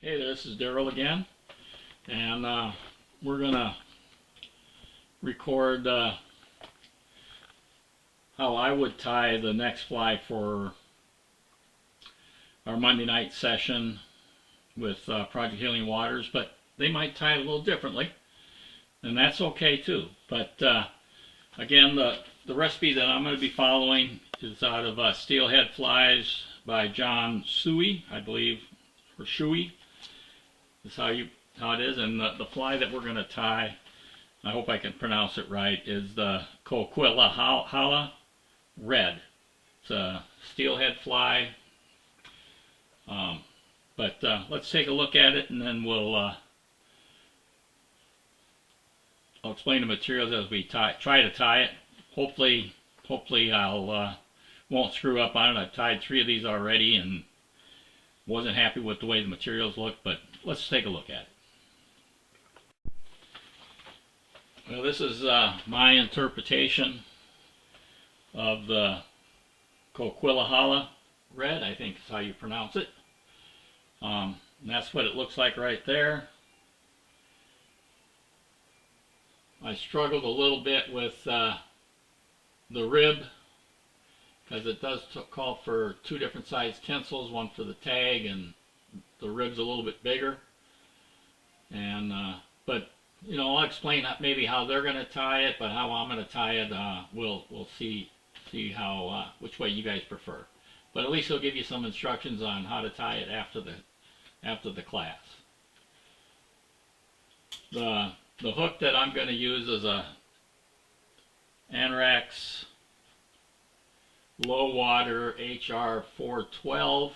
Hey there, this is Daryl again, and we're gonna record how I would tie the next fly for our Monday night session with Project Healing Waters, but they might tie it a little differently, and that's okay too. But again, the recipe that I'm going to be following is out of Steelhead Flies by John Suey, I believe, or Shuey. Is how it is, and the fly that we're going to tie, I hope I can pronounce it right, is the Coquihalla Red. It's a steelhead fly, but let's take a look at it, and then I'll explain the materials as we try to tie it. Hopefully I'll won't screw up on it. I've tied 3 of these already and wasn't happy with the way the materials look, but let's take a look at it. Well, this is my interpretation of the Coquihalla Red, I think is how you pronounce it. And that's what it looks like right there. I struggled a little bit with the rib, because it does call for 2 different size tinsels, one for the tag, and the rib's a little bit bigger. And but you know, I'll explain maybe how they're going to tie it, but how I'm going to tie it, we'll see how which way you guys prefer. But at least it'll give you some instructions on how to tie it after the class. The hook that I'm going to use is a Ahrex low water HR 412.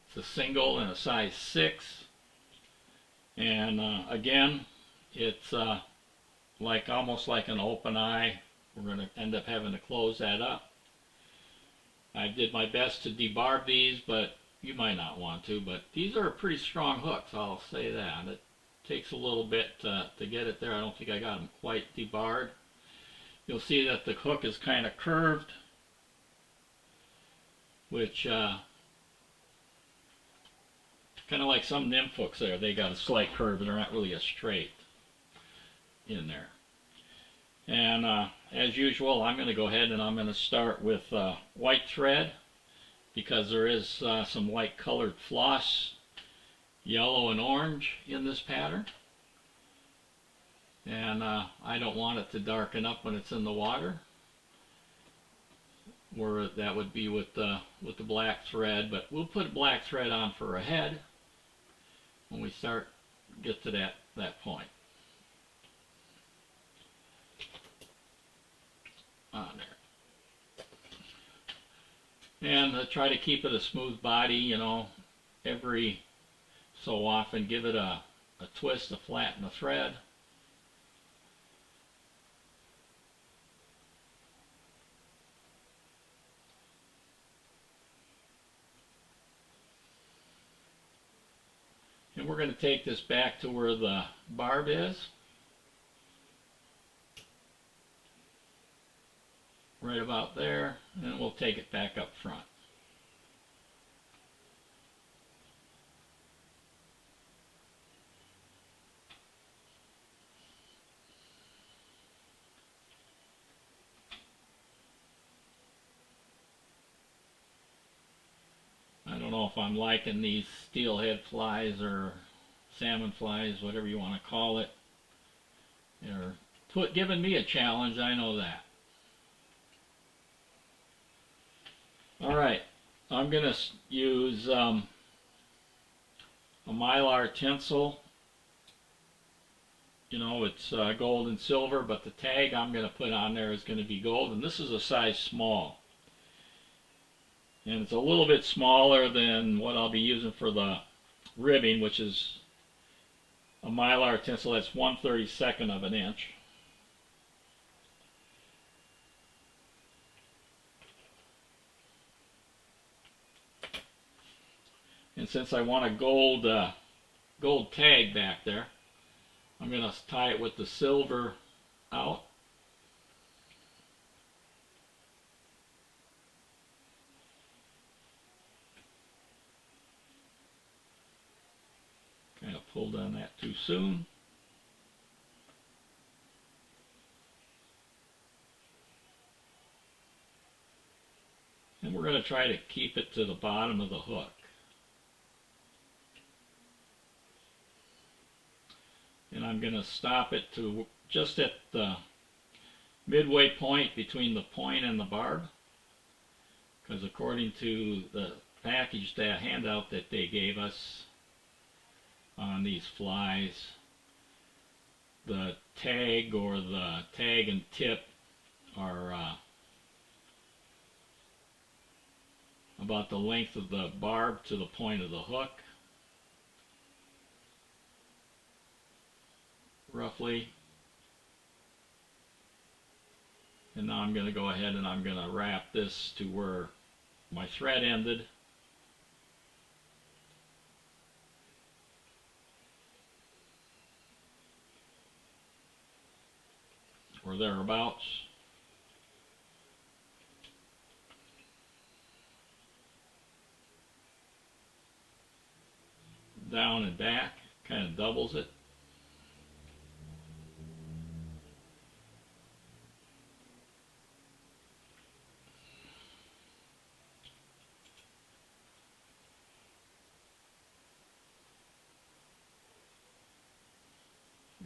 It's a single and a size 6, and again, it's almost like an open eye. We're going to end up having to close that up. I did my best to debarb these, but you might not want to. But these are pretty strong hooks, I'll say that. It takes a little bit to get it there. I don't think I got them quite debarred. You'll see that the hook is kind of curved, which kind of like some nymph hooks there. They got a slight curve and they're not really a straight in there. And as usual, I'm going to go ahead and I'm going to start with white thread, because there is some white colored floss, yellow and orange, in this pattern. And I don't want it to darken up when it's in the water, where that would be with the black thread. But we'll put black thread on for a head when we get to that point. On there. And try to keep it a smooth body, you know, every so often give it a twist to flatten the thread. And we're going to take this back to where the barb is. Right about there, and we'll take it back up front. I don't know if I'm liking these steelhead flies or salmon flies, whatever you want to call it. They're giving me a challenge, I know that. Alright, I'm going to use a mylar tinsel. You know, it's gold and silver, but the tag I'm going to put on there is going to be gold, and this is a size small. And it's a little bit smaller than what I'll be using for the ribbing, which is a mylar tinsel that's 1/32 of an inch. And since I want a gold tag back there, I'm going to tie it with the silver out. done that too soon. And we're going to try to keep it to the bottom of the hook. And I'm going to stop it to just at the midway point between the point and the barb, because according to the package, that handout that they gave us on these flies, the tag or the tag and tip are about the length of the barb to the point of the hook, roughly. And now I'm going to go ahead and I'm going to wrap this to where my thread ended. Or thereabouts. Down and back, kind of doubles it.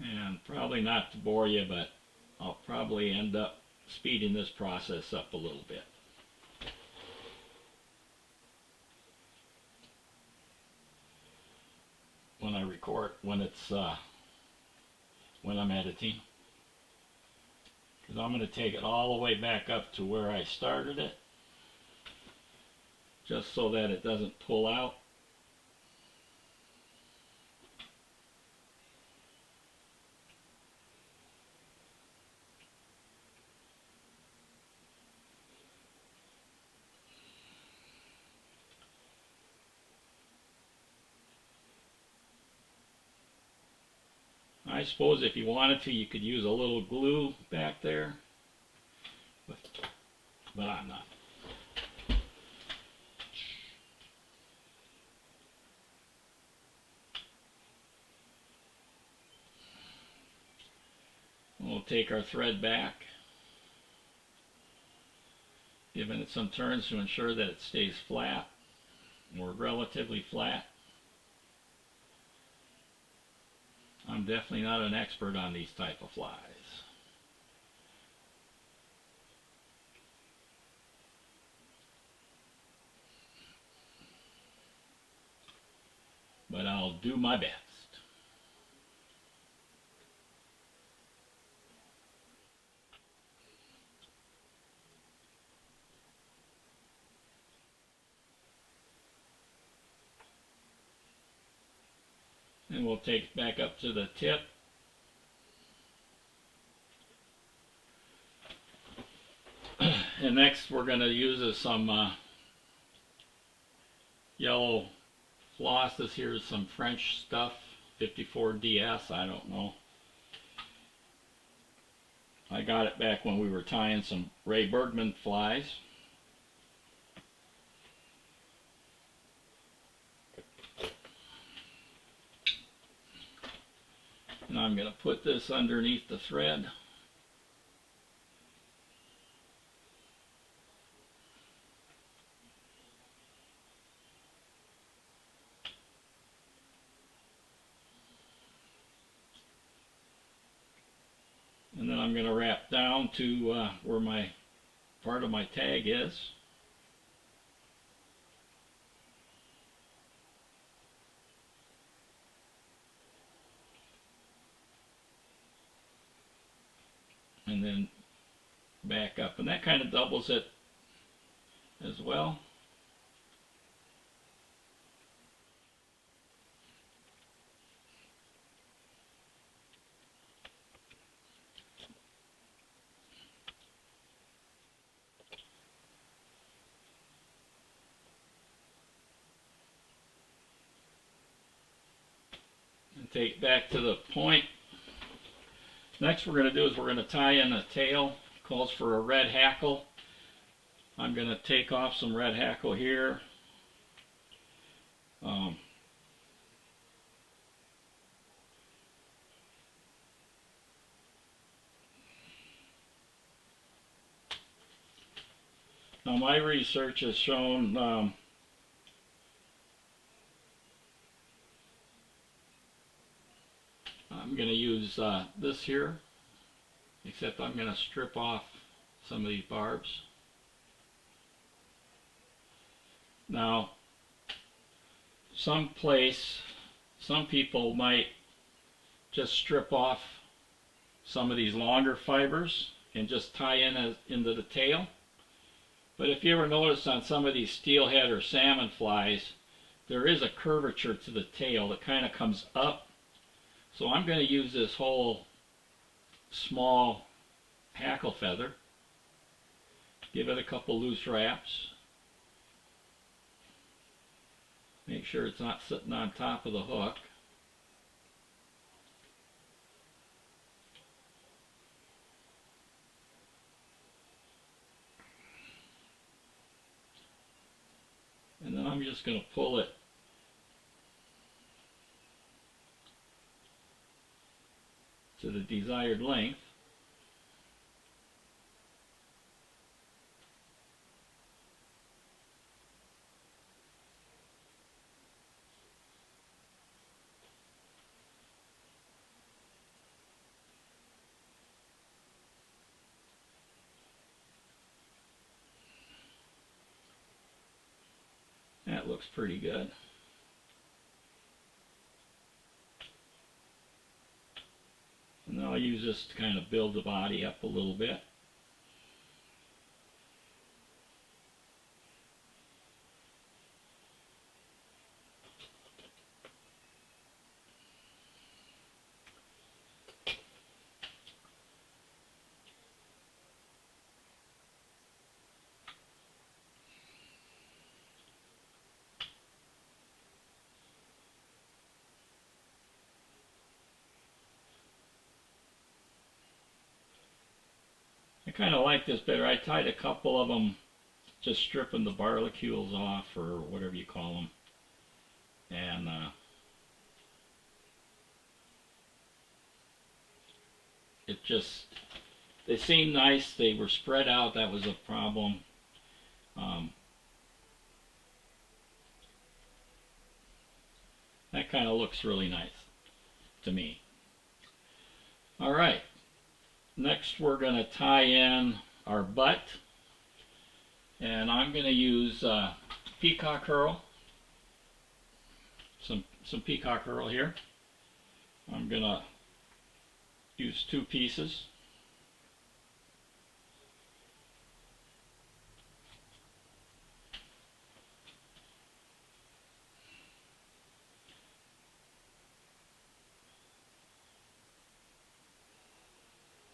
And probably not to bore you, but I'll probably end up speeding this process up a little bit. When I record, when I'm editing, because I'm going to take it all the way back up to where I started it, just so that it doesn't pull out. I suppose if you wanted to, you could use a little glue back there, but I'm not. We'll take our thread back, giving it some turns to ensure that it stays flat, or relatively flat. I'm definitely not an expert on these type of flies. But I'll do my best. And we'll take it back up to the tip. And next we're going to use some yellow floss. This here is some French stuff, 54DS, I don't know. I got it back when we were tying some Ray Bergman flies. And I'm going to put this underneath the thread. And then I'm going to wrap down to where my part of my tag is. And then back up, and that kind of doubles it as well. And take it back to the point. Next we're going to do is we're going to tie in a tail. It calls for a red hackle. I'm going to take off some red hackle here. Now my research has shown I'm going to use this here, except I'm going to strip off some of these barbs. Now, some people might just strip off some of these longer fibers and just tie into the tail. But if you ever notice on some of these steelhead or salmon flies, there is a curvature to the tail that kind of comes up. So I'm going to use this whole small hackle feather, give it a couple loose wraps, make sure it's not sitting on top of the hook. And then I'm just going to pull it to the desired length. That looks pretty good. And then I'll use this to kind of build the body up a little bit. I kind of like this better. I tied a couple of them just stripping the barnacules off, or whatever you call them. And they seemed nice. They were spread out. That was a problem. That kind of looks really nice to me. All right. Next we're going to tie in our butt, and I'm going to use peacock herl, some peacock herl here. I'm going to use 2 pieces.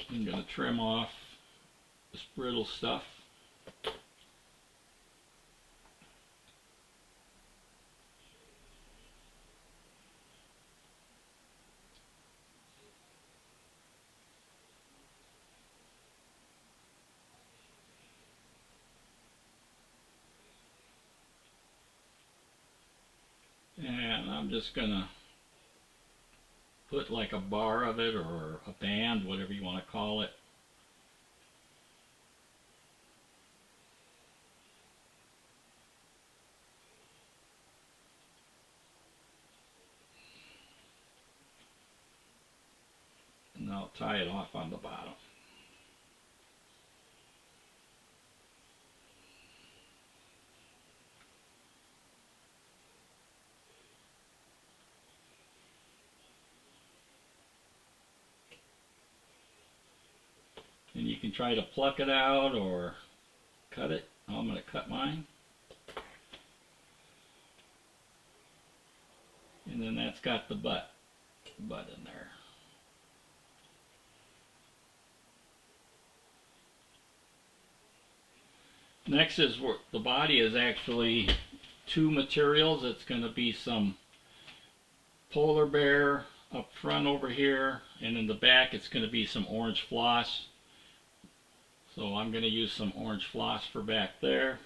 I'm going to trim off this brittle stuff. And I'm just going to put like a bar of it, or a band, whatever you want to call it. And I'll tie it off on the bottom. And you can try to pluck it out or cut it. I'm going to cut mine. And then that's got the butt in there. Next is where the body is actually 2 materials. It's going to be some polar bear up front over here, and in the back it's going to be some orange floss. So I'm going to use some orange floss for back there.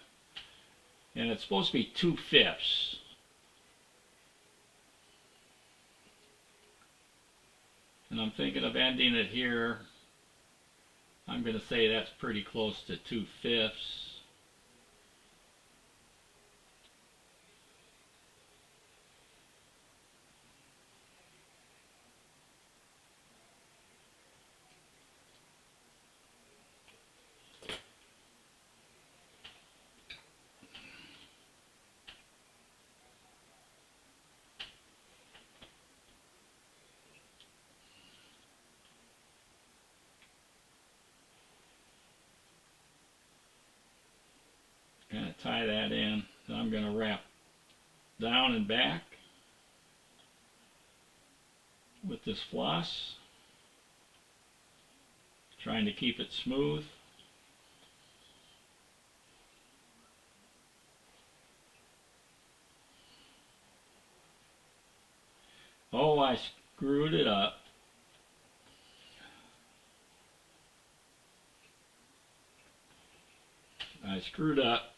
And it's supposed to be 2/5. And I'm thinking of ending it here. I'm going to say that's pretty close to 2/5. tie that in. Then I'm going to wrap down and back with this floss, trying to keep it smooth. Oh, I screwed it up. I screwed up.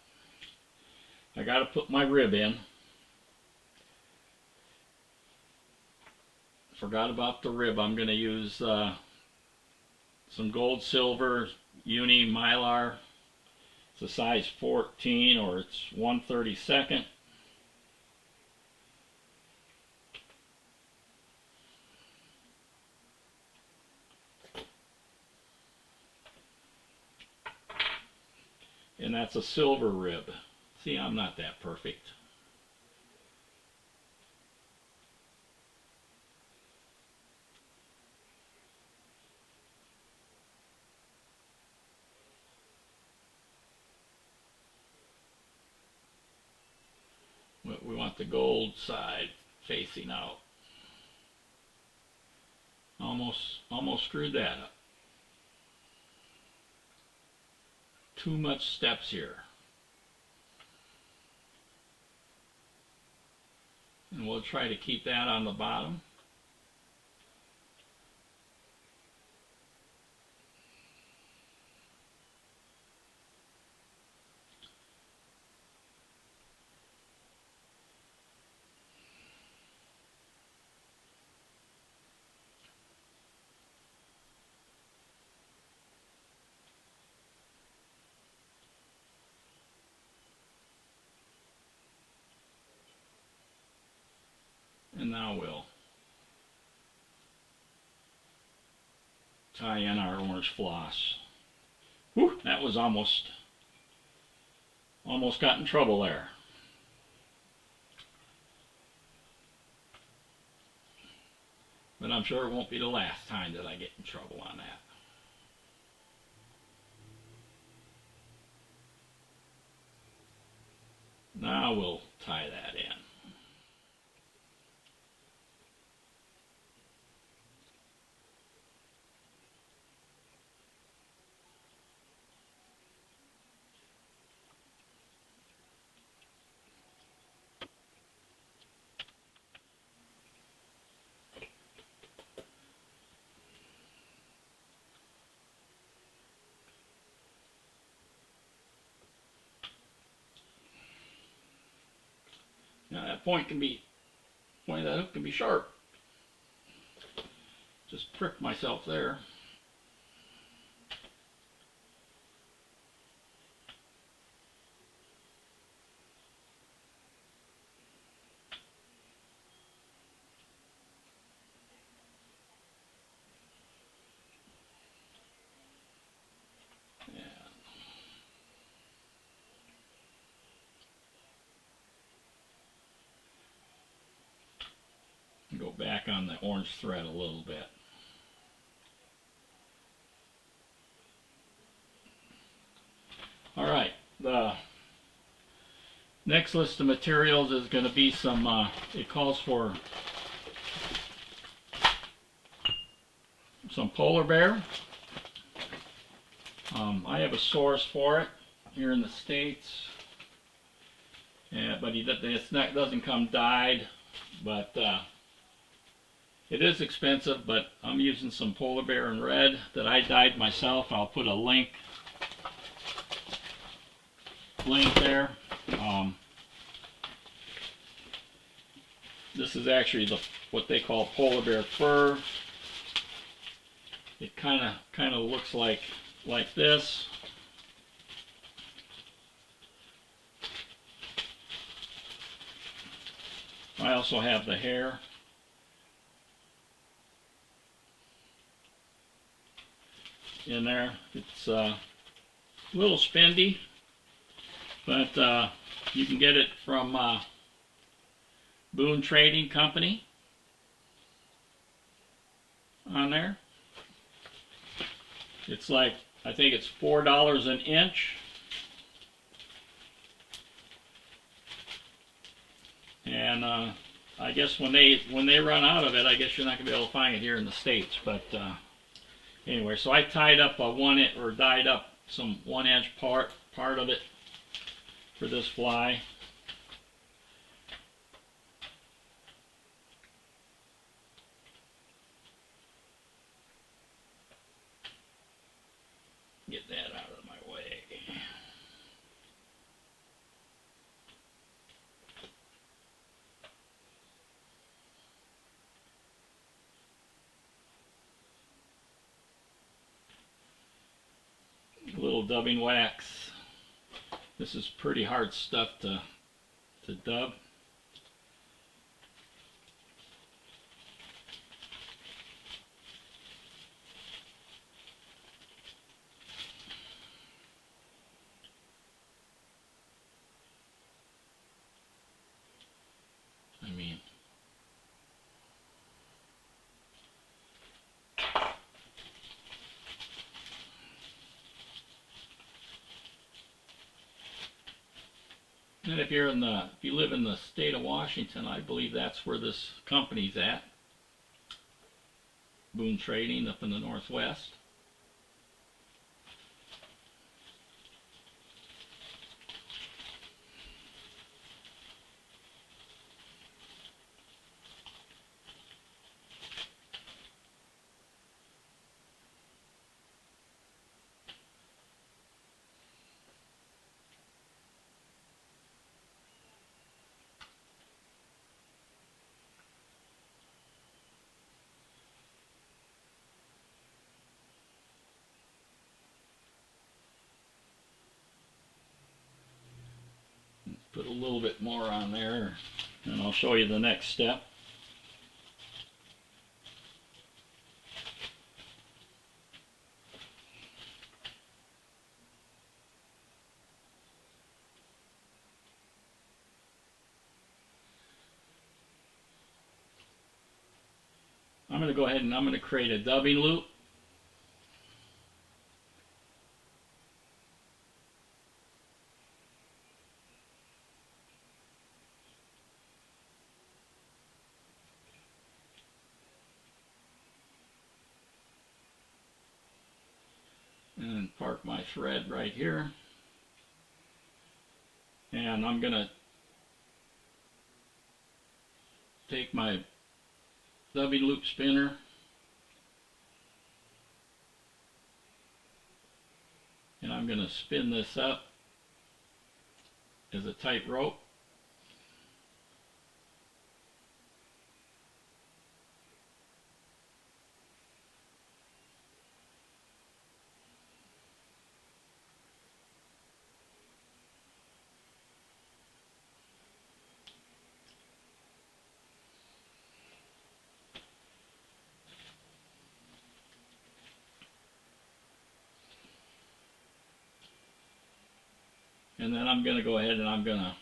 I got to put my rib in. Forgot about the rib. I'm going to use some gold silver uni mylar. It's a size 14, or it's 1/32. And that's a silver rib. See, I'm not that perfect. We want the gold side facing out. Almost screwed that up. Too much steps here. And we'll try to keep that on the bottom. And now we'll tie in our orange floss. Whew, that was almost got in trouble there. But I'm sure it won't be the last time that I get in trouble on that. Now we'll tie that in. Now that point of that hook can be sharp. Just pricked myself there. Go back on the orange thread a little bit. Alright, the next list of materials is going to be some, it calls for some polar bear. I have a source for it here in the States, but it's not, doesn't come dyed, but it is expensive, but I'm using some polar bear in red that I dyed myself. I'll put a link there. This is actually what they call polar bear fur. It kind of looks like this. I also have the hair. In there. It's a little spendy, but you can get it from Boone Trading Company on there. It's like, I think it's $4 an inch. And I guess when they run out of it, I guess you're not gonna be able to find it here in the States. But anyway, so I tied up dyed up some 1-inch part of it for this fly. Get that out of my way. A little dubbing wax. This is pretty hard stuff to dub. And if you live in the state of Washington, I believe that's where this company's at. Boone Trading up in the Northwest. Put a little bit more on there, and I'll show you the next step. I'm going to go ahead and I'm going to create a dubbing loop. And park my thread right here. And I'm going to take my dubbing loop spinner and I'm going to spin this up as a tight rope. And then I'm going to go ahead and I'm going to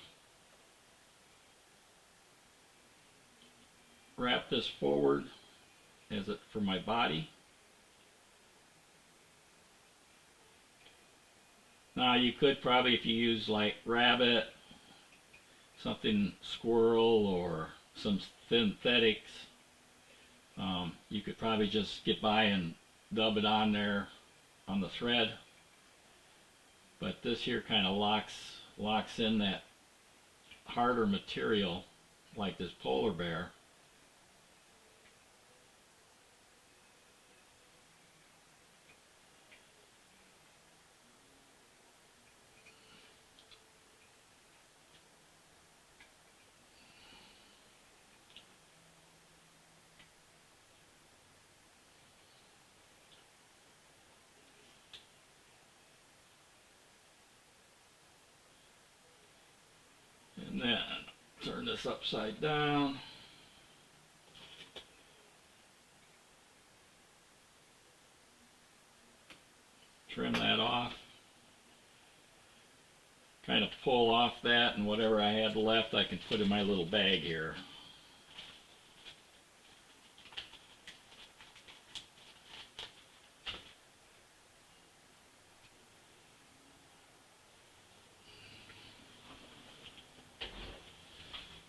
wrap this forward as it for my body. Now you could probably, if you use like rabbit, something squirrel, or some synthetics, you could probably just get by and dub it on there on the thread. But this here kind of locks in that harder material like this polar bear. And then turn this upside down. Trim that off. Kind of pull off that, and whatever I had left I can put in my little bag here.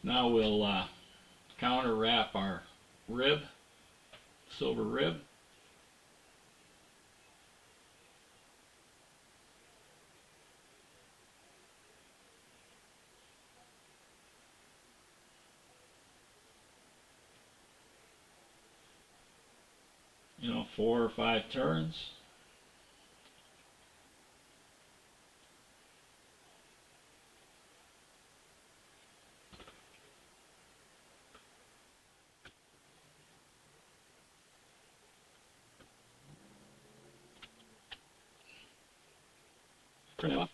Now we'll counter wrap our rib, silver rib. You know, 4 or 5 turns. Turn it off.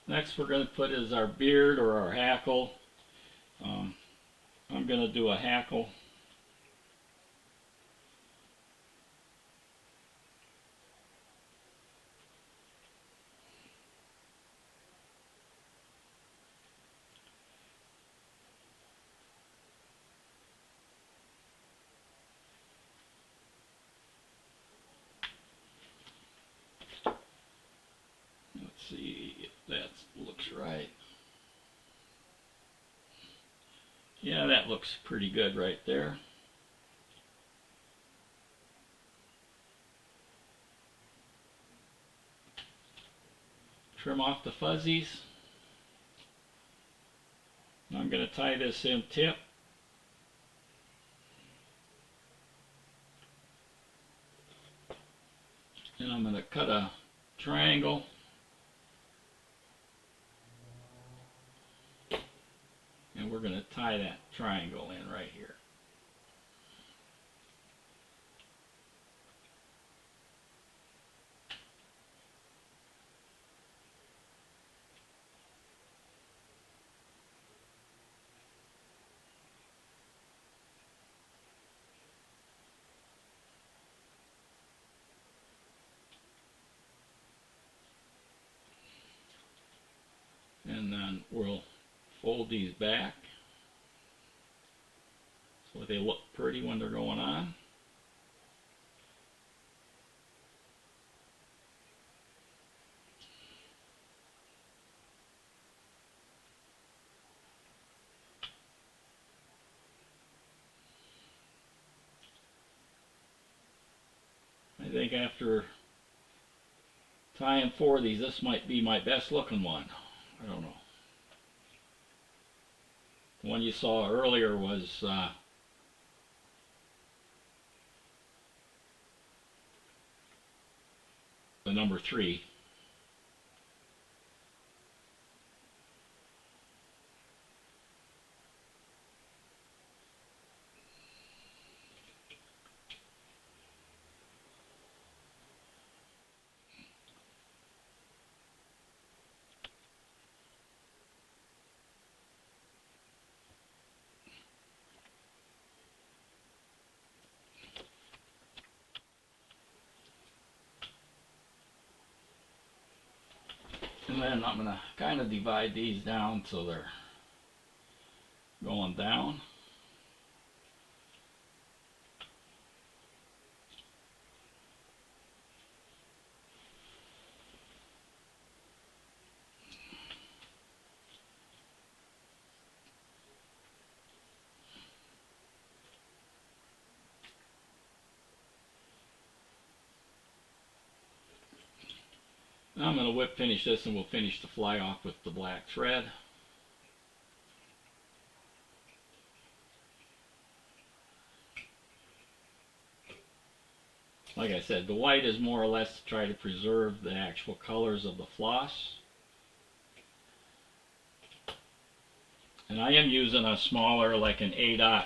Next we're going to put is our beard or our hackle. I'm going to do a hackle. Let's see if that looks right. Yeah, that looks pretty good right there. Trim off the fuzzies. I'm going to tie this in tip. And I'm going to cut a triangle. And we're going to tie that triangle in right here. And then we'll fold these back so they look pretty when they're going on. I think after tying 4 of these, this might be my best looking one. I don't know. The one you saw earlier was the number 3. And then I'm going to kind of divide these down so they're going down. Now I'm going to whip finish this and we'll finish the fly off with the black thread. Like I said, the white is more or less to try to preserve the actual colors of the floss. And I am using a smaller, like an 8/0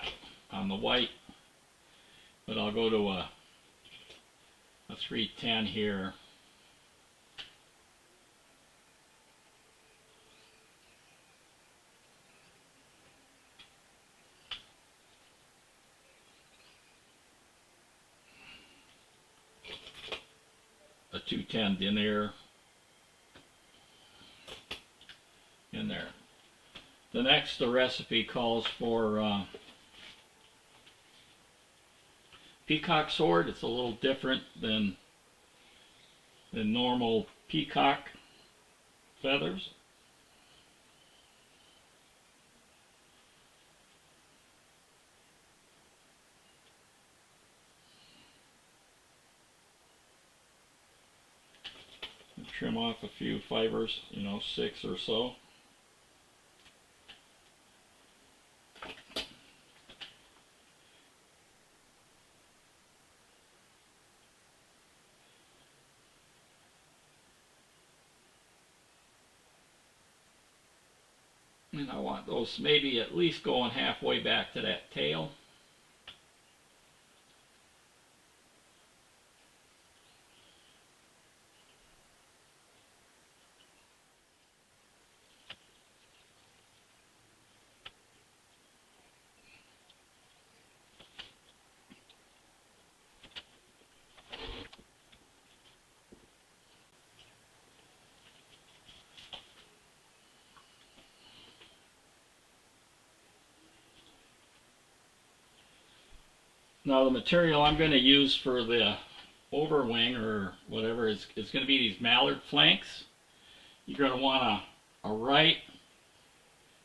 on the white, but I'll go to a 310 here. A 210 Denier in there. The next, the recipe calls for peacock sword. It's a little different than than normal peacock feathers. And trim off a few fibers, 6 or so. And I want those maybe at least going halfway back to that tail. Now the material I'm going to use for the overwing or whatever is going to be these mallard flanks. You're going to want a right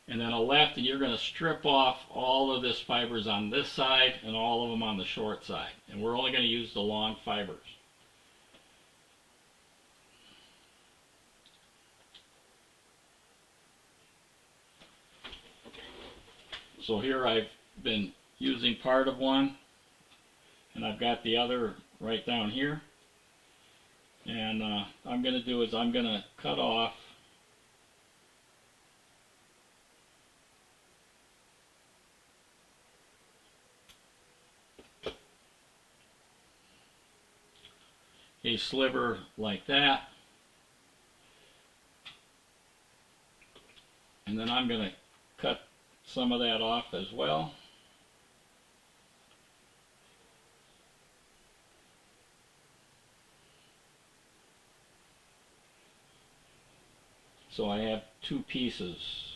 and then a left, and you're going to strip off all of this fibers on this side and all of them on the short side. And we're only going to use the long fibers. So here I've been using part of one, and I've got the other right down here. And I'm going to do is I'm going to cut off a sliver like that, and then I'm going to cut some of that off as well. So I have 2 pieces.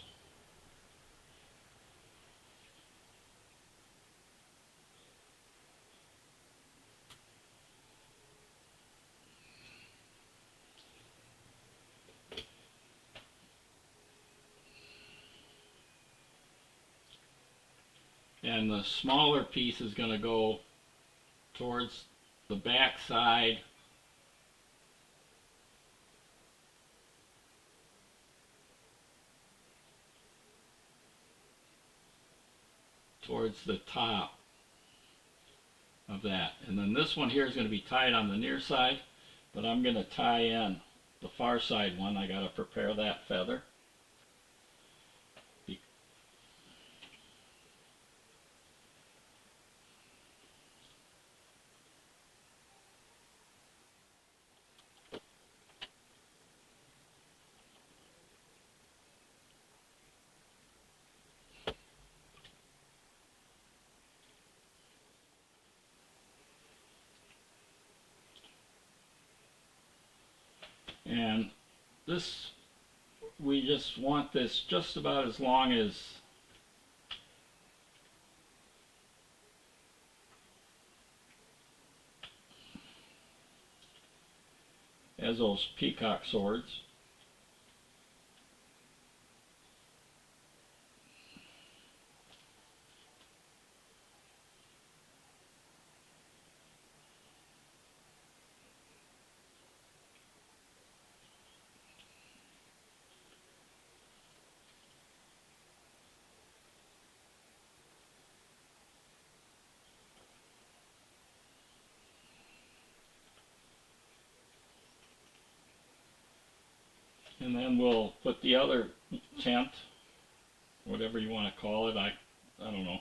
And the smaller piece is going to go towards the back side towards the top of that. And then this one here is going to be tied on the near side, but I'm going to tie in the far side one. I got to prepare that feather. And this, we just want this just about as long as those peacock swords. And then we'll put the other tent, whatever you want to call it, I don't know,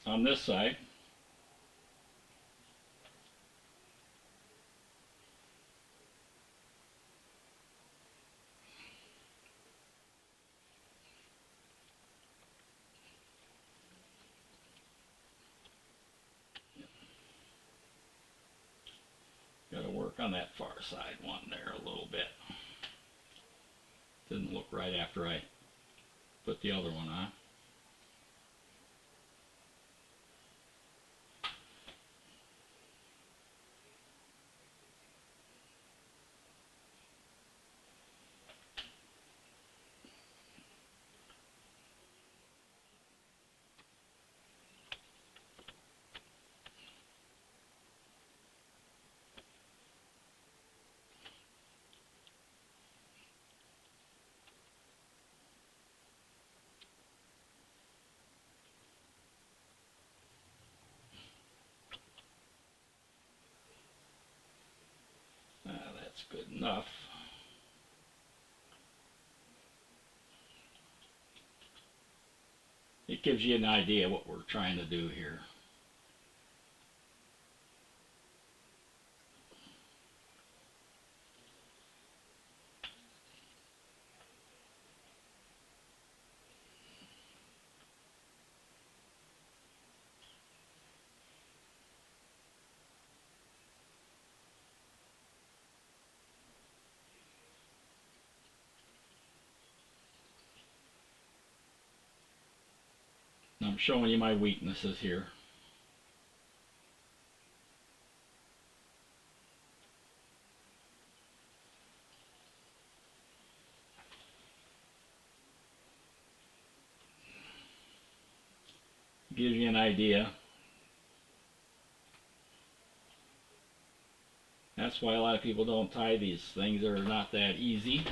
on this side. Got to work on that far side one there a little bit. Didn't look right after I put the other one on. That's good enough. It gives you an idea what we're trying to do here. I'm showing you my weaknesses here. Gives you an idea. That's why a lot of people don't tie these things. They're not that easy.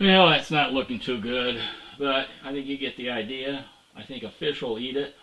Well, that's not looking too good, but I think you get the idea. I think a fish will eat it.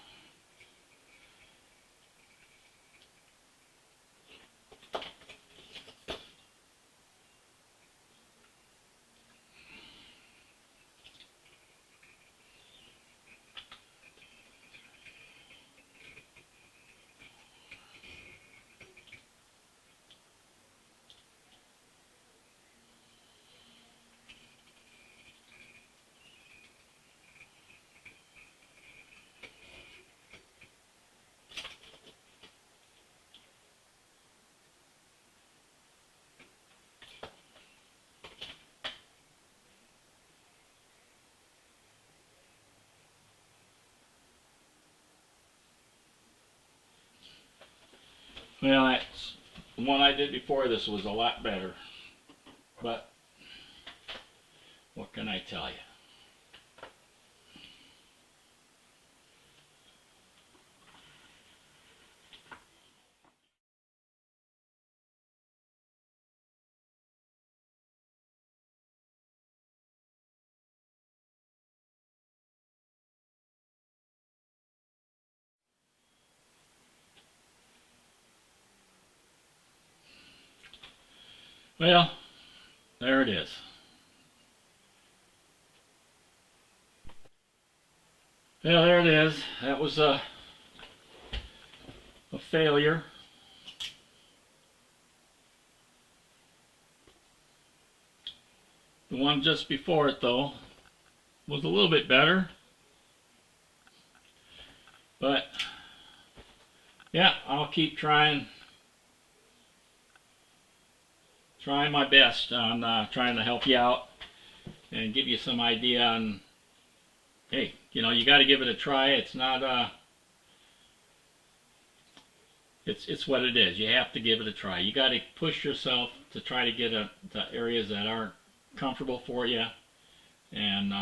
Well, that's the one I did before this was a lot better, but what can I tell you? Well, there it is. Well, there it is. That was a failure. The one just before it, though, was a little bit better. But, yeah, I'll keep trying my best on trying to help you out and give you some idea on, hey, you know, you got to give it a try. It's not it's what it is. You have to give it a try. You got to push yourself to try to get to areas that aren't comfortable for you. And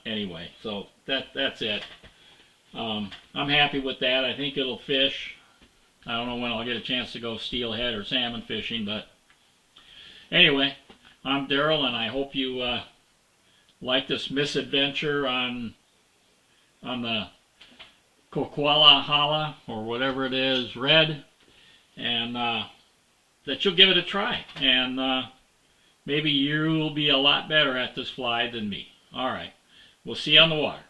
anyway, so that's it. I'm happy with that. I think it'll fish. I don't know when I'll get a chance to go steelhead or salmon fishing, but anyway, I'm Daryl, and I hope you like this misadventure on the Coquihalla or whatever it is, Red, and that you'll give it a try, and maybe you'll be a lot better at this fly than me. All right, we'll see you on the water.